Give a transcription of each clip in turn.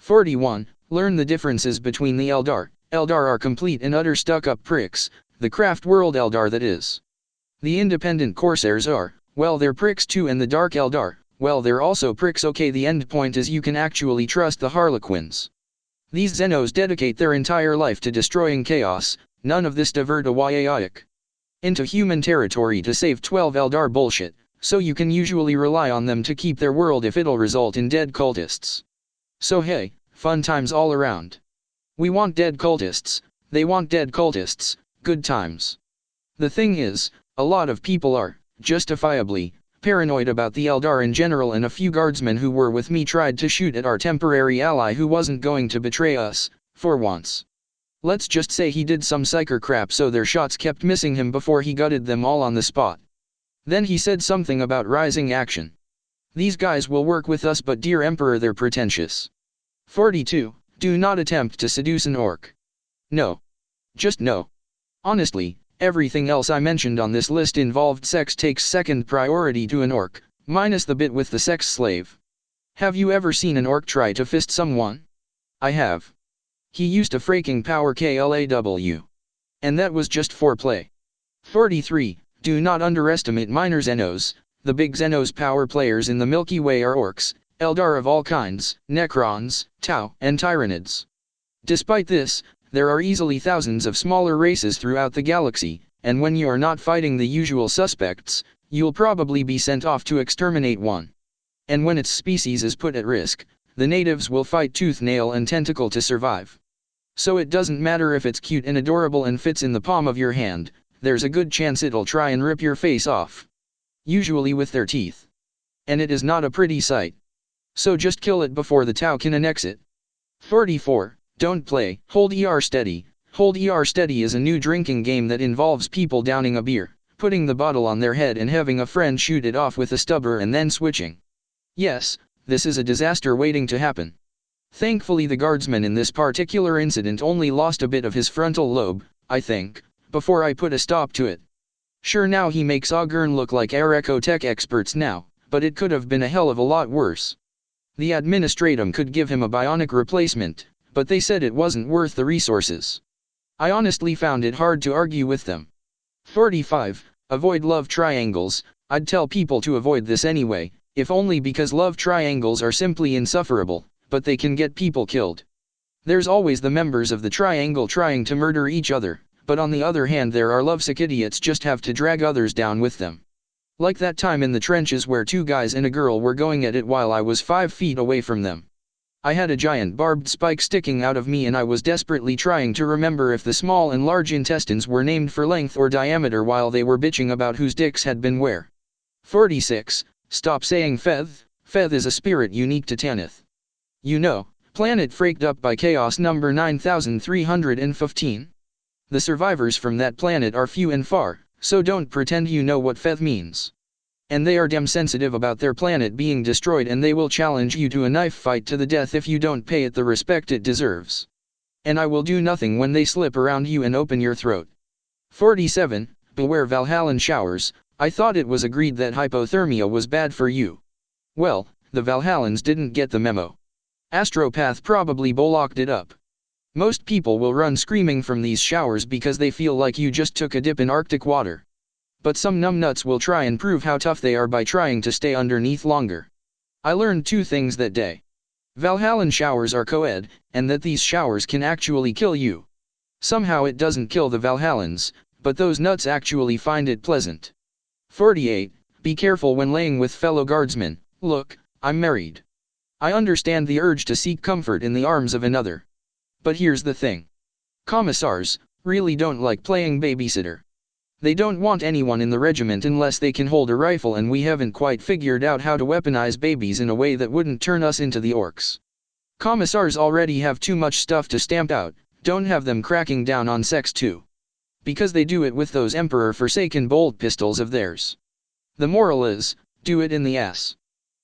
41. Learn the differences between the Eldar. Eldar are complete and utter stuck-up pricks, the craft world Eldar that is. The independent Corsairs are, well, they're pricks too, and the Dark Eldar, well, they're also pricks. Okay, the end point is you can actually trust the Harlequins. These Xenos dedicate their entire life to destroying chaos, none of this divert a Yaik into human territory to save 12 Eldar bullshit, so you can usually rely on them to keep their world if it'll result in dead cultists. So hey, fun times all around. We want dead cultists, they want dead cultists, good times. The thing is, a lot of people are, justifiably, paranoid about the Eldar in general, and a few guardsmen who were with me tried to shoot at our temporary ally who wasn't going to betray us, for once. Let's just say he did some psyker crap, so their shots kept missing him before he gutted them all on the spot. Then he said something about rising action. These guys will work with us, but dear Emperor, they're pretentious. 42. Do not attempt to seduce an orc. No. Just no. Honestly, everything else I mentioned on this list involved sex takes second priority to an orc, minus the bit with the sex slave. Have you ever seen an orc try to fist someone? I have. He used a freaking power KLAW. And that was just foreplay. 43. Do not underestimate minor Xenos. The big Xenos power players in the Milky Way are orcs, Eldar of all kinds, Necrons, Tau, and Tyranids. Despite this, there are easily thousands of smaller races throughout the galaxy, and when you are not fighting the usual suspects, you'll probably be sent off to exterminate one. And when its species is put at risk, the natives will fight tooth, nail, and tentacle to survive. So it doesn't matter if it's cute and adorable and fits in the palm of your hand, there's a good chance it'll try and rip your face off. Usually with their teeth. And it is not a pretty sight. So just kill it before the Tau can annex it. 44. Don't play Hold ER Steady. Hold ER Steady is a new drinking game that involves people downing a beer, putting the bottle on their head and having a friend shoot it off with a stubber and then switching. Yes, this is a disaster waiting to happen. Thankfully the guardsman in this particular incident only lost a bit of his frontal lobe, I think, before I put a stop to it. Sure, now he makes Augurn look like our ecotech experts now, but it could have been a hell of a lot worse. The administratum could give him a bionic replacement, but they said it wasn't worth the resources. I honestly found it hard to argue with them. 45. Avoid love triangles. I'd tell people to avoid this anyway, if only because love triangles are simply insufferable, but they can get people killed. There's always the members of the triangle trying to murder each other, but on the other hand there are lovesick idiots just have to drag others down with them. Like that time in the trenches where two guys and a girl were going at it while I was 5 feet away from them. I had a giant barbed spike sticking out of me and I was desperately trying to remember if the small and large intestines were named for length or diameter while they were bitching about whose dicks had been where. 46. Stop saying Feth. Feth is a spirit unique to Tanith. You know, planet freaked up by chaos number 9315. The survivors from that planet are few and far, so don't pretend you know what Feth means. And they are damn sensitive about their planet being destroyed, and they will challenge you to a knife fight to the death if you don't pay it the respect it deserves. And I will do nothing when they slip around you and open your throat. 47. Beware Valhallan showers. I thought it was agreed that hypothermia was bad for you. Well, the Valhallans didn't get the memo. Astropath probably bollocked it up. Most people will run screaming from these showers because they feel like you just took a dip in Arctic water. But some numbnuts will try and prove how tough they are by trying to stay underneath longer. I learned 2 things that day. Valhallan showers are co-ed, and that these showers can actually kill you. Somehow it doesn't kill the Valhallans, but those nuts actually find it pleasant. 48. Be careful when laying with fellow guardsmen. Look, I'm married. I understand the urge to seek comfort in the arms of another. But here's the thing. Commissars really don't like playing babysitter. They don't want anyone in the regiment unless they can hold a rifle, and we haven't quite figured out how to weaponize babies in a way that wouldn't turn us into the orcs. Commissars already have too much stuff to stamp out, don't have them cracking down on sex too. Because they do it with those Emperor-forsaken bolt pistols of theirs. The moral is, do it in the ass.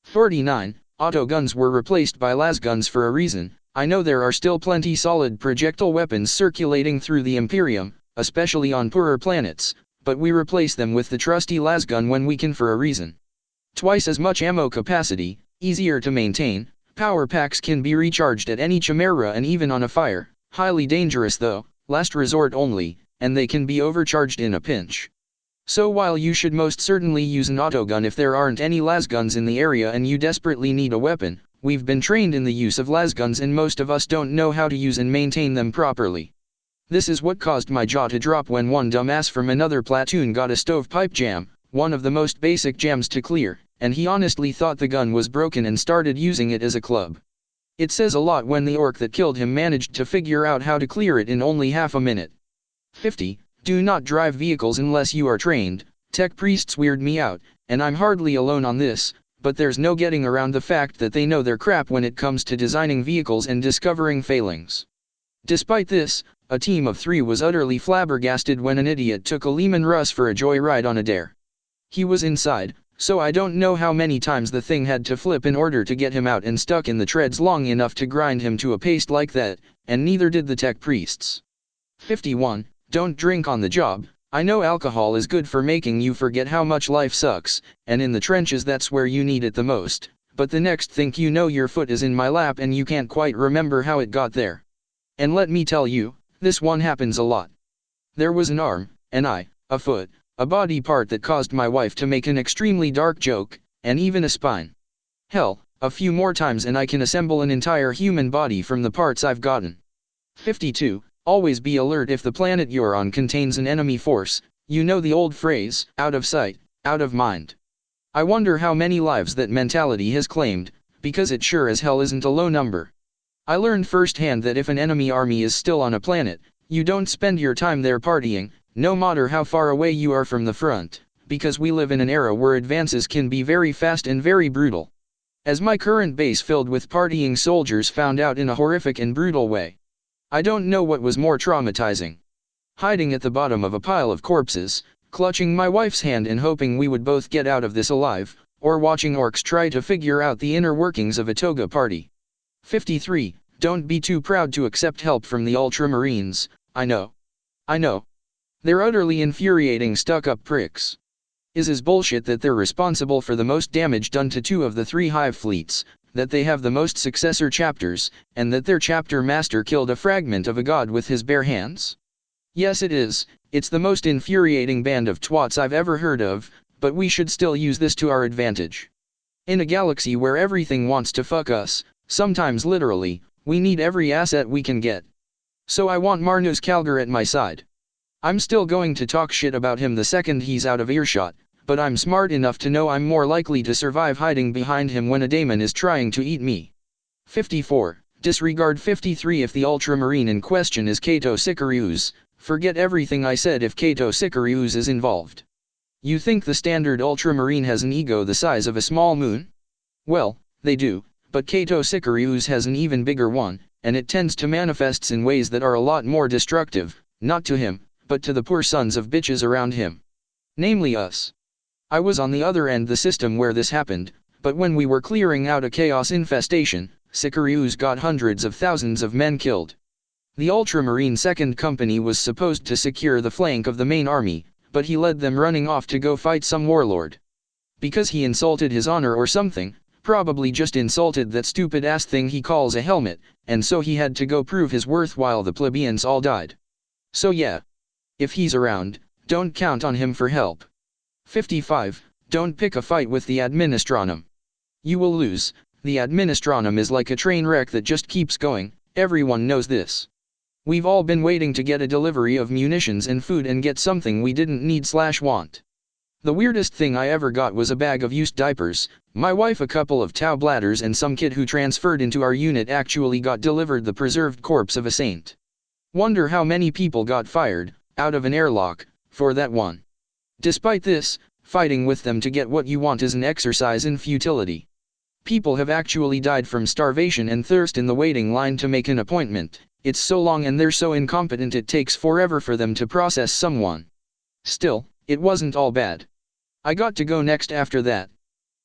49. Auto guns were replaced by las guns for a reason. I know there are still plenty solid projectile weapons circulating through the Imperium, especially on poorer planets, but we replace them with the trusty lasgun when we can for a reason. Twice as much ammo capacity, easier to maintain, Power packs can be recharged at any Chimera and even on a fire, highly dangerous though, last resort only, and they can be overcharged in a pinch. So while you should most certainly use an autogun if there aren't any lasguns in the area and you desperately need a weapon, we've been trained in the use of lasguns and most of us don't know how to use and maintain them properly. This is what caused my jaw to drop when one dumbass from another platoon got a stovepipe jam, one of the most basic jams to clear, and he honestly thought the gun was broken and started using it as a club. It says a lot when the orc that killed him managed to figure out how to clear it in only half a minute. 50. Do not drive vehicles unless you are trained. Tech priests weird me out, and I'm hardly alone on this, but there's no getting around the fact that they know their crap when it comes to designing vehicles and discovering failings. Despite this, a team of 3 was utterly flabbergasted when an idiot took a Lehman Russ for a joyride on a dare. He was inside, so I don't know how many times the thing had to flip in order to get him out and stuck in the treads long enough to grind him to a paste like that, and neither did the tech priests. 51. Don't drink on the job. I know alcohol is good for making you forget how much life sucks, and in the trenches that's where you need it the most, but the next thing you know your foot is in my lap and you can't quite remember how it got there. And let me tell you, this one happens a lot. There was an arm, an eye, a foot, a body part that caused my wife to make an extremely dark joke, and even a spine. Hell, a few more times and I can assemble an entire human body from the parts I've gotten. 52. Always be alert if the planet you're on contains an enemy force. You know the old phrase, out of sight, out of mind. I wonder how many lives that mentality has claimed, because it sure as hell isn't a low number. I learned firsthand that if an enemy army is still on a planet, you don't spend your time there partying, no matter how far away you are from the front, because we live in an era where advances can be very fast and very brutal. As my current base filled with partying soldiers found out in a horrific and brutal way. I don't know what was more traumatizing. Hiding at the bottom of a pile of corpses, clutching my wife's hand and hoping we would both get out of this alive, or watching orcs try to figure out the inner workings of a toga party. 53. Don't be too proud to accept help from the Ultramarines. I know. They're utterly infuriating stuck-up pricks. Is bullshit that they're responsible for the most damage done to 2 of the 3 hive fleets, that they have the most successor chapters, and that their chapter master killed a fragment of a god with his bare hands? Yes it is, it's the most infuriating band of twats I've ever heard of, but we should still use this to our advantage. In a galaxy where everything wants to fuck us, sometimes literally, we need every asset we can get. So I want Marnus Calgar at my side. I'm still going to talk shit about him the second he's out of earshot, but I'm smart enough to know I'm more likely to survive hiding behind him when a daemon is trying to eat me. 54. Disregard 53 if the Ultramarine in question is Cato Sicarius. Forget everything I said if Cato Sicarius is involved. You think the standard Ultramarine has an ego the size of a small moon? Well, they do, but Cato Sicarius has an even bigger one, and it tends to manifest in ways that are a lot more destructive, not to him, but to the poor sons of bitches around him. Namely us. I was on the other end the system where this happened, but when we were clearing out a chaos infestation, Sicarius got hundreds of thousands of men killed. The Ultramarine Second Company was supposed to secure the flank of the main army, but he led them running off to go fight some warlord. Because he insulted his honor or something, probably just insulted that stupid ass thing he calls a helmet, and so he had to go prove his worth while the plebeians all died. So yeah. If he's around, don't count on him for help. 55. Don't pick a fight with the Administratum. You will lose. The Administratum is like a train wreck that just keeps going, everyone knows this. We've all been waiting to get a delivery of munitions and food and get something we didn't need/want. The weirdest thing I ever got was a bag of used diapers, my wife a couple of towel bladders and some kid who transferred into our unit actually got delivered the preserved corpse of a saint. Wonder how many people got fired, out of an airlock, for that one. Despite this, fighting with them to get what you want is an exercise in futility. People have actually died from starvation and thirst in the waiting line to make an appointment. It's so long and they're so incompetent it takes forever for them to process someone. Still, it wasn't all bad. I got to go next after that.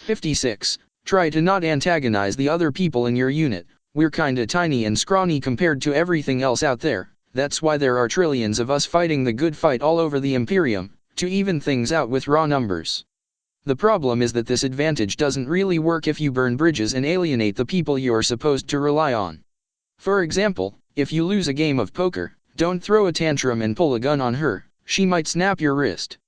56. Try to not antagonize the other people in your unit. We're kinda tiny and scrawny compared to everything else out there. That's why there are trillions of us fighting the good fight all over the Imperium, to even things out with raw numbers. The problem is that this advantage doesn't really work if you burn bridges and alienate the people you are supposed to rely on. For example, if you lose a game of poker, don't throw a tantrum and pull a gun on her, she might snap your wrist.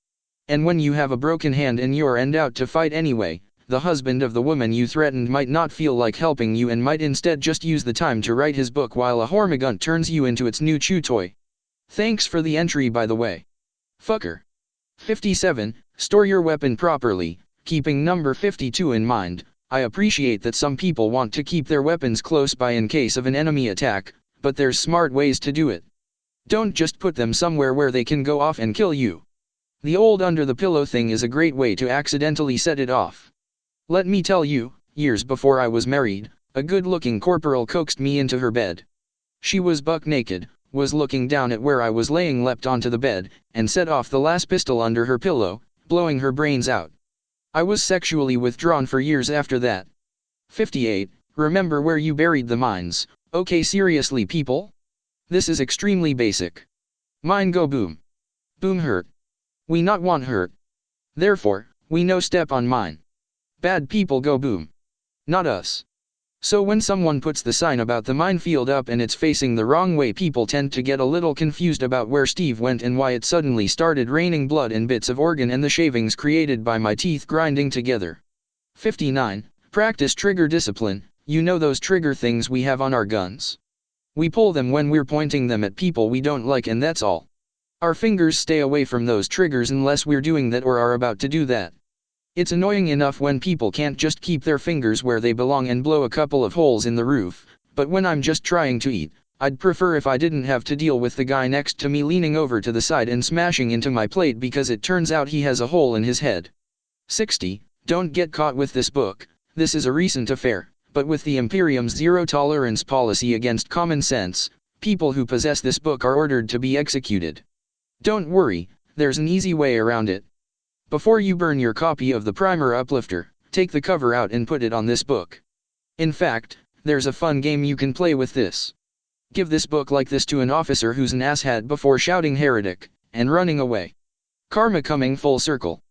And when you have a broken hand and you're out to fight anyway, the husband of the woman you threatened might not feel like helping you and might instead just use the time to write his book while a hormigunt turns you into its new chew toy. Thanks for the entry, by the way. Fucker. 57. Store your weapon properly, keeping number 52 in mind. I appreciate that some people want to keep their weapons close by in case of an enemy attack, but there's smart ways to do it. Don't just put them somewhere where they can go off and kill you. The old under the pillow thing is a great way to accidentally set it off. Let me tell you, years before I was married, a good-looking corporal coaxed me into her bed. She was buck naked, was looking down at where I was laying, leapt onto the bed, and set off the last pistol under her pillow, blowing her brains out. I was sexually withdrawn for years after that. 58. Remember where you buried the mines. Okay, seriously people? This is extremely basic. Mine go boom. Boom hurt. We not want hurt. Therefore, we no step on mine. Bad people go boom. Not us. So when someone puts the sign about the minefield up and it's facing the wrong way, people tend to get a little confused about where Steve went and why it suddenly started raining blood and bits of organ and the shavings created by my teeth grinding together. 59. Practice trigger discipline. You know those trigger things we have on our guns? We pull them when we're pointing them at people we don't like, and that's all. Our fingers stay away from those triggers unless we're doing that or are about to do that. It's annoying enough when people can't just keep their fingers where they belong and blow a couple of holes in the roof, but when I'm just trying to eat, I'd prefer if I didn't have to deal with the guy next to me leaning over to the side and smashing into my plate because it turns out he has a hole in his head. 60. Don't get caught with this book. This is a recent affair, but with the Imperium's zero-tolerance policy against common sense, people who possess this book are ordered to be executed. Don't worry, there's an easy way around it. Before you burn your copy of the primer uplifter, take the cover out and put it on this book. In fact, there's a fun game you can play with this. Give this book like this to an officer who's an asshat before shouting heretic, and running away. Karma coming full circle.